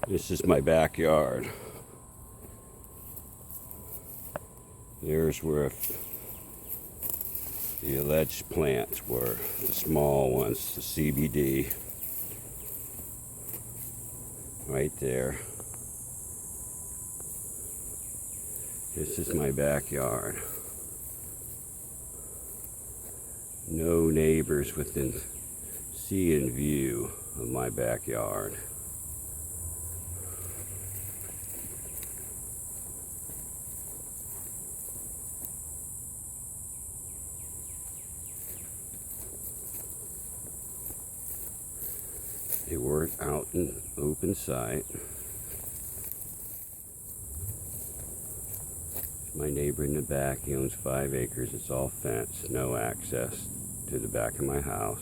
This is my backyard. There's where the alleged plants were, the small ones, the CBD. Right there. This is my backyard. No neighbors within see and view of my backyard. They weren't out in open sight. My neighbor in the back, he owns 5 acres. It's all fenced, no access to the back of my house.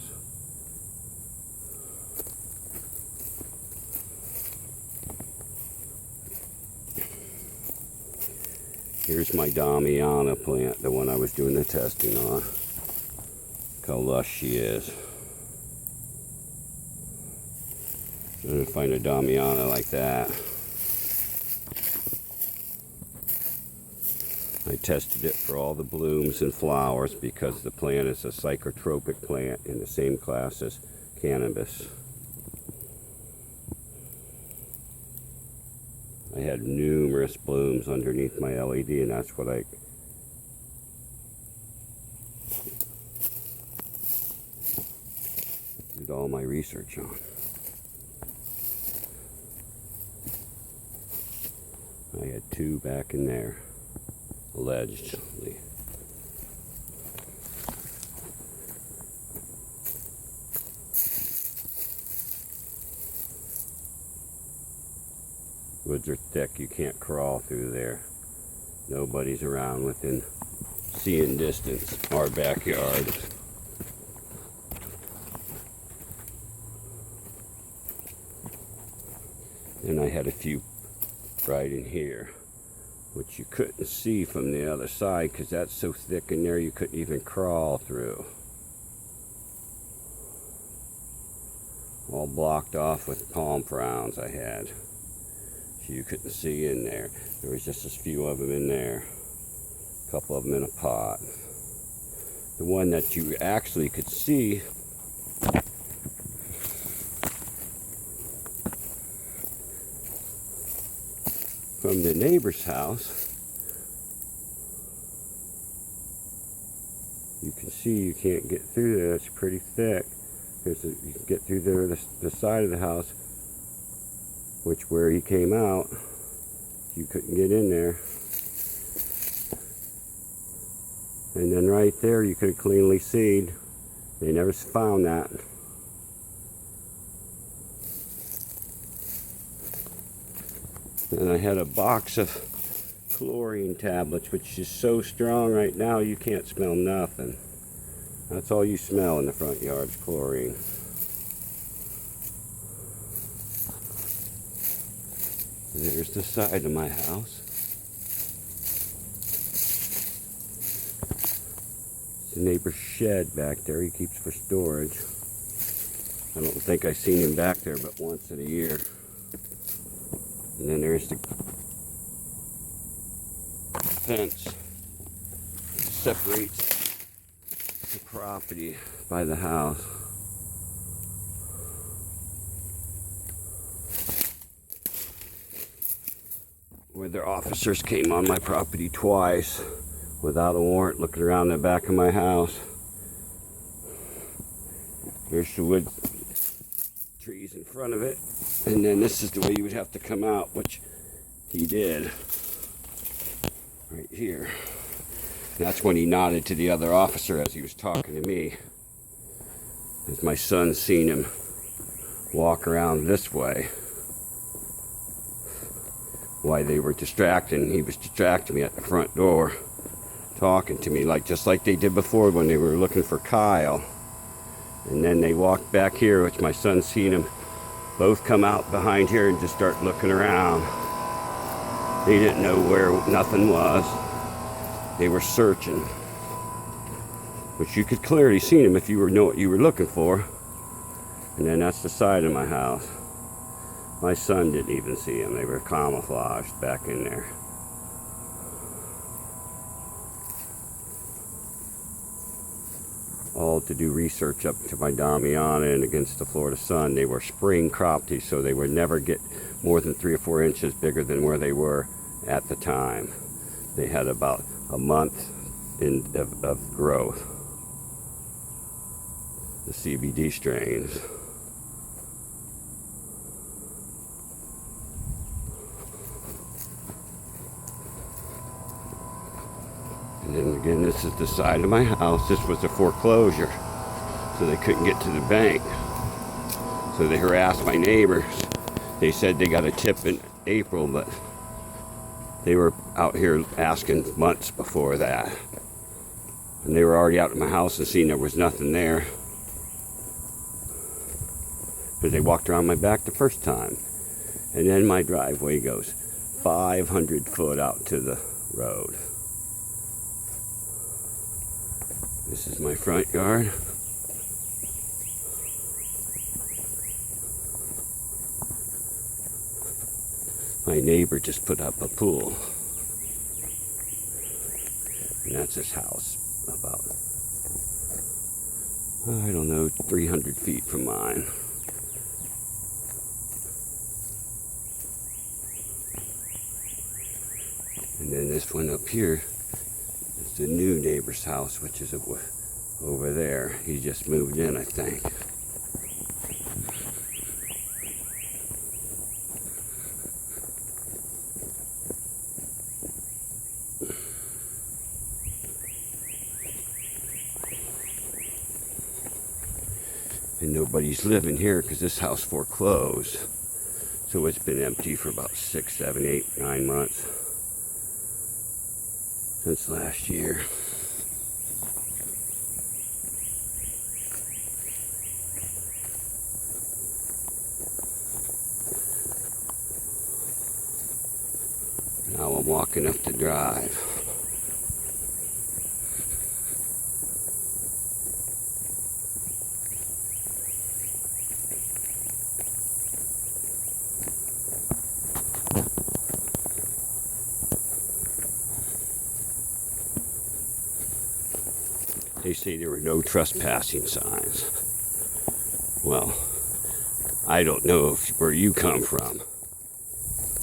Here's my Damiana plant, the one I was doing the testing on. Look how lush she is. I'm gonna find a Damiana like that. I tested it for all the blooms and flowers because the plant is a psychotropic plant in the same class as cannabis. I had numerous blooms underneath my LED, and that's what I did all my research on. I had 2 back in there, allegedly. Woods are thick, you can't crawl through there. Nobody's around within seeing distance. Our backyard. And I had a few right in here, which you couldn't see from the other side because that's so thick in there you couldn't even crawl through. All blocked off with palm fronds I had. So you couldn't see in there. There was just a few of them in there. A couple of them in a pot. The one that you actually could see from the neighbor's house, you can see you can't get through there. It's pretty thick. You can get through there the side of the house, which where he came out, you couldn't get in there. And then right there, you could have cleanly seen. They never found that. And I had a box of chlorine tablets, which is so strong right now you can't smell nothing. That's all you smell in the front yard is chlorine. And there's the side of my house. The neighbor's shed back there he keeps for storage. I don't think I've seen him back there but once in a year. And then there's the fence that separates the property by the house. Where their officers came on my property twice without a warrant, looking around the back of my house. There's the wood trees in front of it, and then this is the way you would have to come out, which he did right here. And that's when he nodded to the other officer as he was talking to me, as my son seen him walk around this way. Why they were distracting, he was distracting me at the front door, talking to me just like they did before when they were looking for Kyle. And then they walked back here, which my son seen them both come out behind here and just start looking around. They didn't know where nothing was. They were searching, which you could clearly see them if you know what you were looking for. And then that's the side of my house. My son didn't even see them. They were camouflaged back in there. All to do research up to my Damiana and against the Florida sun. They were spring croppies, so they would never get more than 3 or 4 inches bigger than where they were at the time. They had about a month of growth. The CBD strains. And then again, this is the side of my house. This was a foreclosure, so they couldn't get to the bank. So they harassed my neighbors. They said they got a tip in April, but they were out here asking months before that. And they were already out of my house and seen there was nothing there. Because they walked around my back the first time. And then my driveway goes 500 foot out to the road. This is my front yard. My neighbor just put up a pool. And that's his house, about, I don't know, 300 feet from mine. And then this one up here is the new neighbor's house, which is over there. He just moved in, I think. And nobody's living here because this house foreclosed. So it's been empty for about 6, 7, 8, 9 months. Since last year. Now I'm walking up the drive. They say there were no trespassing signs. Well, I don't know where you come from.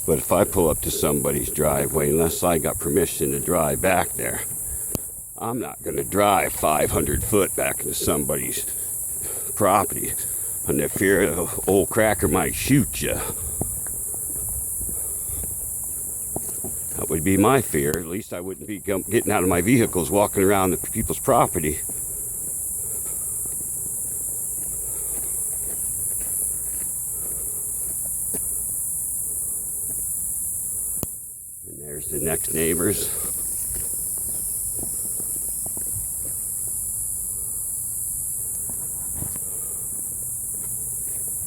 But if I pull up to somebody's driveway, unless I got permission to drive back there, I'm not going to drive 500 foot back into somebody's property on the fear of the old cracker might shoot you. That would be my fear. At least I wouldn't be getting out of my vehicles, walking around the people's property. And there's the next neighbors.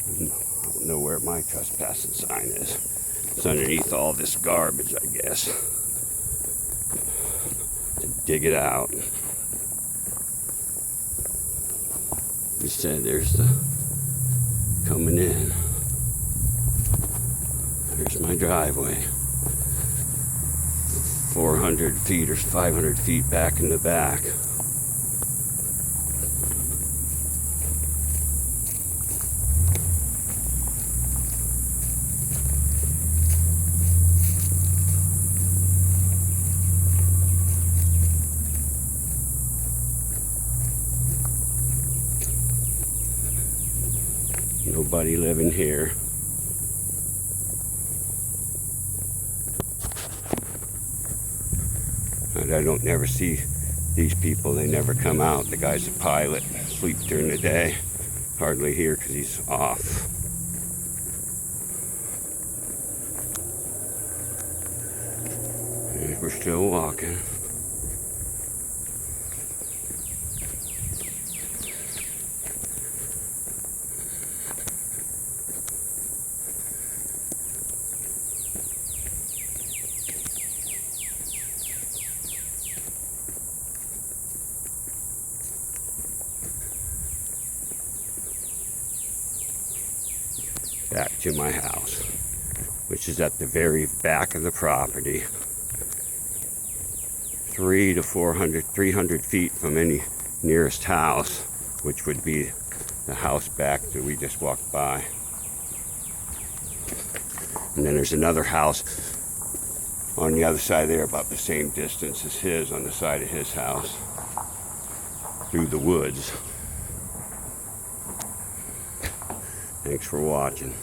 I don't know where my trespassing sign is. It's underneath all this garbage, I guess. To dig it out. He said there's the coming in. There's my driveway. 400 feet or 500 feet back in the back. Nobody living here. And I don't never see these people. They never come out. The guy's a pilot. Sleep during the day. Hardly here because he's off. And we're still walking. back to my house, which is at the very back of the property, 300 feet from any nearest house, which would be the house back that we just walked by. And then there's another house on the other side there, about the same distance as his, on the side of his house, through the woods. Thanks for watching.